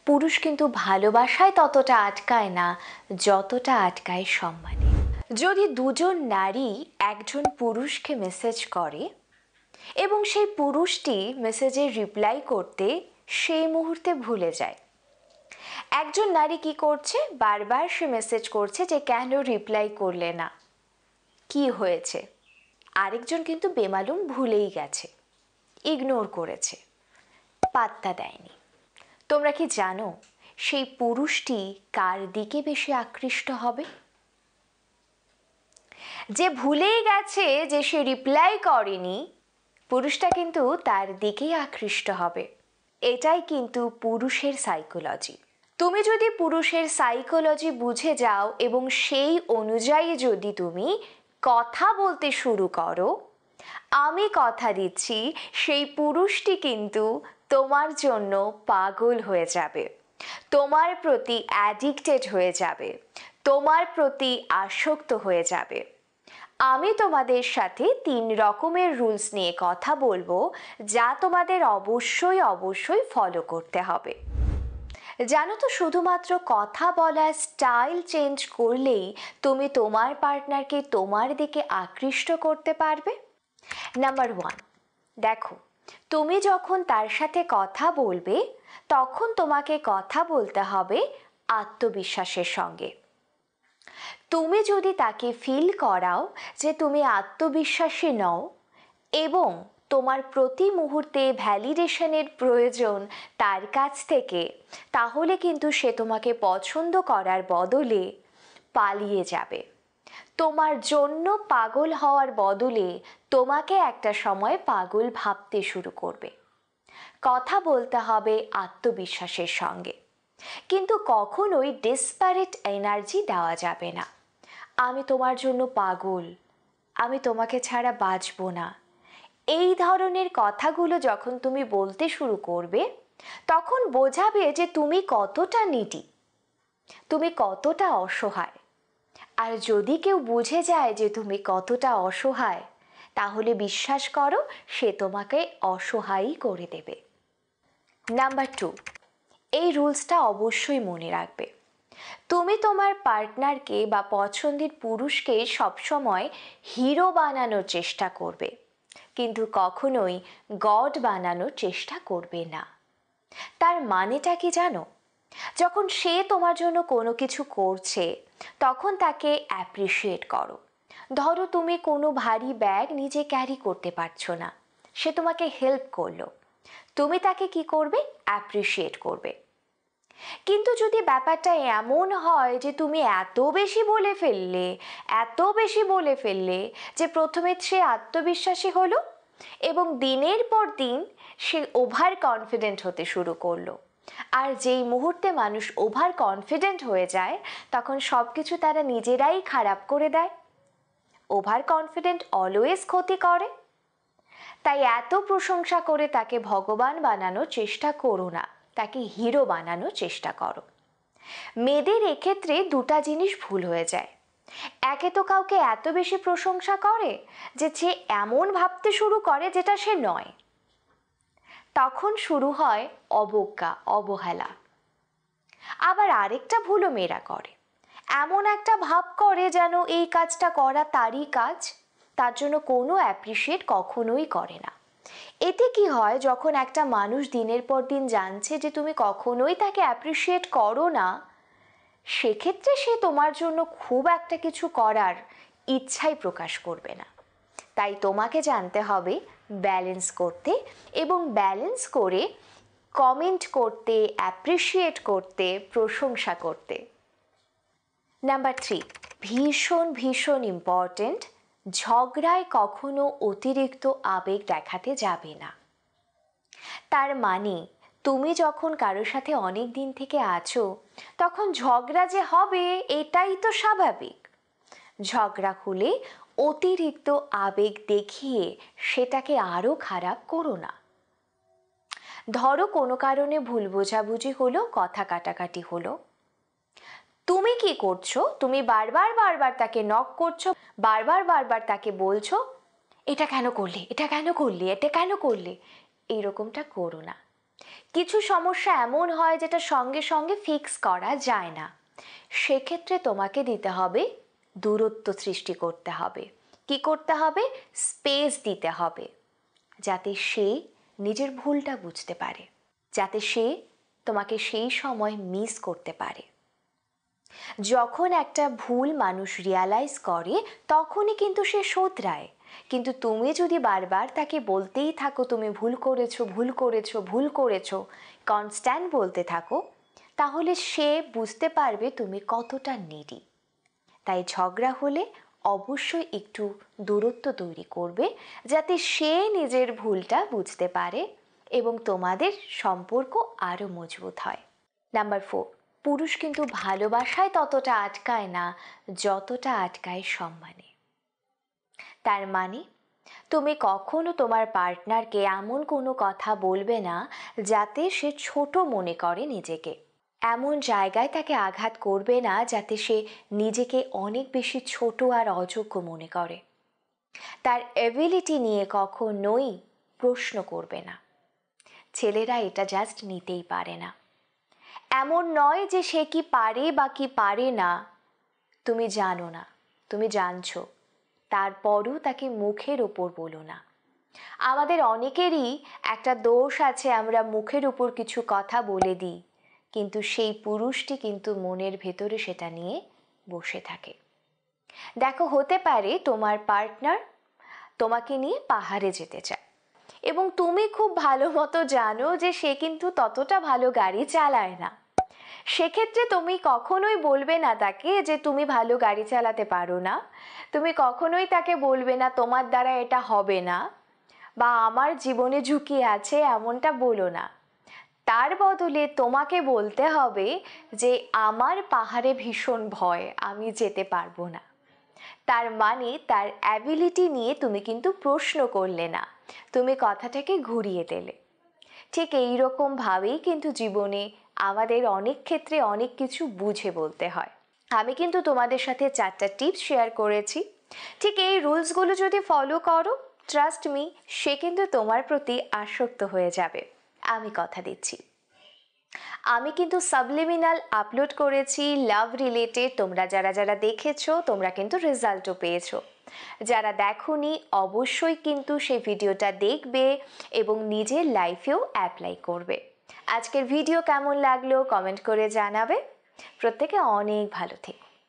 পুরুষ কিন্তু ভালোবাসায় ততটা আটকায় না যতটা আটকায় সম্মানে। যদি দুজন নারী একজন পুরুষকে মেসেজ করে এবং সেই পুরুষটি মেসেজের রিপ্লাই করতে সেই মুহূর্তে ভুলে যায়, একজন নারী কি করছে, বারবার সে মেসেজ করছে যে কেন রিপ্লাই করলে না, কি হয়েছে, আরেকজন কিন্তু বেমালুম ভুলেই গেছে, ইগনোর করেছে, পাত্তা দেয়নি। তোমরা কি জানো সেই পুরুষটি কার দিকে বেশি আকৃষ্ট হবে? যে ভুলেই গেছে, যে সে রিপ্লাই করেনি, পুরুষটা কিন্তু তার দিকেই আকৃষ্ট হবে। এটাই কিন্তু পুরুষের সাইকোলজি। তুমি যদি পুরুষের সাইকোলজি বুঝে যাও এবং সেই অনুযায়ী যদি তুমি কথা বলতে শুরু করো, আমি কথা দিচ্ছি সেই পুরুষটি কিন্তু তোমার জন্য পাগল হয়ে যাবে, তোমার প্রতি অ্যাডিক্টেড হয়ে যাবে, তোমার প্রতি আসক্ত হয়ে যাবে। আমি তোমাদের সাথে 3 রকমের রুলস নিয়ে কথা বলবো, যা তোমাদের অবশ্যই ফলো করতে হবে। জানো তো, শুধুমাত্র কথা বলার স্টাইল চেঞ্জ করলেই তুমি তোমার পার্টনারকে তোমার দিকে আকৃষ্ট করতে পারবে। নাম্বার 1, দেখো, তুমি যখন তার সাথে কথা বলবে তখন তোমাকে কথা বলতে হবে আত্মবিশ্বাসের সঙ্গে। তুমি যদি তাকে ফিল করাও যে তুমি আত্মবিশ্বাসী নও এবং তোমার প্রতি মুহূর্তে ভ্যালিডেশনের প্রয়োজন তার কাছ থেকে, তাহলে কিন্তু সে তোমাকে পছন্দ করার বদলে পালিয়ে যাবে। তোমার জন্য পাগল হওয়ার বদলে তোমাকে একটা সময় পাগল ভাবতে শুরু করবে। কথা বলতে হবে আত্মবিশ্বাসের সঙ্গে, কিন্তু কখনোই ডেসপারেট এনার্জি দেওয়া যাবে না। আমি তোমার জন্য পাগল, আমি তোমাকে ছাড়া বাঁচবো না, এই ধরনের কথাগুলো যখন তুমি বলতে শুরু করবে তখন বোঝাবে যে তুমি কতটা নিডি, তুমি কতটা অসহায়। আর যদি কেউ বুঝে যায় যে তুমি কতটা অসহায়, তাহলে বিশ্বাস করো সে তোমাকে অসহায়ই করে দেবে। নাম্বার 2, এই রুলসটা অবশ্যই মনে রাখবে। তুমি তোমার পার্টনারকে বা পছন্দের পুরুষকে সবসময় হিরো বানানোর চেষ্টা করবে, কিন্তু কখনোই গড বানানোর চেষ্টা করবে না। তার মানেটা কি জানো? যখন সে তোমার জন্য কোনো কিছু করছে তখন তাকে অ্যাপ্রিসিয়েট করো। ধরো তুমি কোনো ভারী ব্যাগ নিজে ক্যারি করতে পারছো না, সে তোমাকে হেল্প করলো, তুমি তাকে কি করবে? অ্যাপ্রিসিয়েট করবে। কিন্তু যদি ব্যাপারটা এমন হয় যে তুমি এত বেশি বলে ফেললে যে প্রথমে সে আত্মবিশ্বাসী হলো এবং দিনের পর দিন সে ওভার কনফিডেন্ট হতে শুরু করলো। আর যেই মুহূর্তে মানুষ ওভার কনফিডেন্ট হয়ে যায় তখন সব কিছু তারা নিজেরাই খারাপ করে দেয়। ওভার কনফিডেন্ট অলওয়েজ ক্ষতি করে। তাই এত প্রশংসা করে তাকে ভগবান বানানোর চেষ্টা করো না, তাকে হিরো বানানোর চেষ্টা করো। মেয়েদের এক্ষেত্রে 2টা জিনিস ভুল হয়ে যায়। একে তো কাউকে এত বেশি প্রশংসা করে যে সে এমন ভাবতে শুরু করে যেটা সে নয়, তখন শুরু হয় অবজ্ঞা, অবহেলা। আবার আরেকটা ভুলও মেয়েরা করে, এমন একটা ভাব করে যেন এই কাজটা করা তারই কাজ, তার জন্য কোনো অ্যাপ্রিসিয়েট কখনোই করে না। এতে কি হয়, যখন একটা মানুষ দিনের পর দিন জানছে যে তুমি কখনোই তাকে অ্যাপ্রিসিয়েট করো না, সেক্ষেত্রে সে তোমার জন্য খুব একটা কিছু করার ইচ্ছাই প্রকাশ করবে না। তাই তোমাকে জানতে হবে ব্যালেন্স করতে এবং ব্যালেন্স করে কমেন্ট করতে, অ্যাপ্রিসিয়েট করতে, প্রশংসা করতে। নাম্বার 3, ভীষণ ইম্পর্টেন্ট, ঝগড়ায় কখনো অতিরিক্ত আবেগ দেখাতে যাবে না। তার মানে তুমি যখন কারোর সাথে অনেক দিন থেকে আছো তখন ঝগড়া যে হবে এটাই তো স্বাভাবিক। ঝগড়া হলে অতিরিক্ত আবেগ দেখিয়ে সেটাকে আরো খারাপ করো না। ধরো কোনো কারণে ভুল বোঝাবুঝি হলো, কথা কাটাকাটি হলো, তুমি কি করছো? তুমি বারবার তাকে নক করছো, বারবার তাকে বলছো এটা কেন করলে, এটা কেন করলে, এটা কেন করলে। এইরকমটা করো না। কিছু সমস্যা এমন হয় যেটা সঙ্গে সঙ্গে ফিক্স করা যায় না, সেক্ষেত্রে তোমাকে দিতে হবে দূরত্ব সৃষ্টি করতে হবে। কি করতে হবে? স্পেস দিতে হবে, যাতে সে নিজের ভুলটা বুঝতে পারে, যাতে সে তোমাকে সেই সময় মিস করতে পারে। যখন একটা ভুল মানুষ রিয়ালাইজ করে তখনই কিন্তু সে শোধরায়, কিন্তু তুমি যদি বারবার তাকে বলতেই থাকো তুমি ভুল করেছো, ভুল করেছো, ভুল করেছো, কনস্ট্যান্ট বলতে থাকো, তাহলে সে বুঝতে পারবে তুমি কতটা নিডি। তাই ঝগড়া হলে অবশ্যই একটু দূরত্ব তৈরি করবে, যাতে সে নিজের ভুলটা বুঝতে পারে এবং তোমাদের সম্পর্ক আরও মজবুত হয়। নাম্বার 4, পুরুষ কিন্তু ভালোবাসায় ততটা আটকায় না যতটা আটকায় সম্মানে। তার মানে তুমি কখনো তোমার পার্টনারকে এমন কোনো কথা বলবে না যাতে সে ছোট মনে করে নিজেকে। এমন জায়গায় তাকে আঘাত করবে না যাতে সে নিজেকে অনেক বেশি ছোট আর অযোগ্য মনে করে। তার এবিলিটি নিয়ে কখনোই প্রশ্ন করবে না। ছেলেরা এটা জাস্ট নিতেই পারে না। এমন নয় যে সে কি পারে বা কি পারে না তুমি জানো না, তুমি জানছো, তারপরও তাকে মুখের ওপর বলো না। আমাদের অনেকেরই একটা দোষ আছে, আমরা মুখের উপর কিছু কথা বলে দিই, কিন্তু সেই পুরুষটি কিন্তু মনের ভেতরে সেটা নিয়ে বসে থাকে। দেখো, হতে পারে তোমার পার্টনার তোমাকে নিয়ে পাহাড়ে যেতে চায় এবং তুমি খুব ভালো মতো জানো যে সে কিন্তু ততটা ভালো গাড়ি চালায় না। সেক্ষেত্রে তুমি কখনোই বলবে না তাকে যে তুমি ভালো গাড়ি চালাতে পারো না, তুমি কখনোই তাকে বলবে না তোমার দ্বারা এটা হবে না বা আমার জীবনে ঝুঁকি আছে, এমনটা বলো না। তার বদলে তোমাকে বলতে হবে যে আমার পাহাড়ে ভীষণ ভয়, আমি যেতে পারবো না। তার মানে তার অ্যাবিলিটি নিয়ে তুমি কিন্তু প্রশ্ন করলে না, তুমি কথাটাকে ঘুরিয়ে দিলে। ঠিক এই রকম ভাবেই কিন্তু জীবনে আমাদের অনেক ক্ষেত্রে অনেক কিছু বুঝে বলতে হয়। আমি কিন্তু তোমাদের সাথে 4টা টিপস শেয়ার করেছি। ঠিক এই রুলসগুলো যদি ফলো করো, ট্রাস্ট মি, সে কিন্তু তোমার প্রতি আসক্ত হয়ে যাবে, আমি কথা দিচ্ছি। আমি কিন্তু সাবলিমিনাল আপলোড করেছি লাভ রিলেটেড, তোমরা যারা যারা দেখেছো তোমরা কিন্তু রেজাল্টও পেয়েছো। যারা দেখোনি অবশ্যই কিন্তু সেই ভিডিওটা দেখবে এবং নিজের লাইফেও অ্যাপ্লাই করবে। আজকের ভিডিও কেমন লাগলো কমেন্ট করে জানাবে। প্রত্যেকে অনেক ভালো থেকো।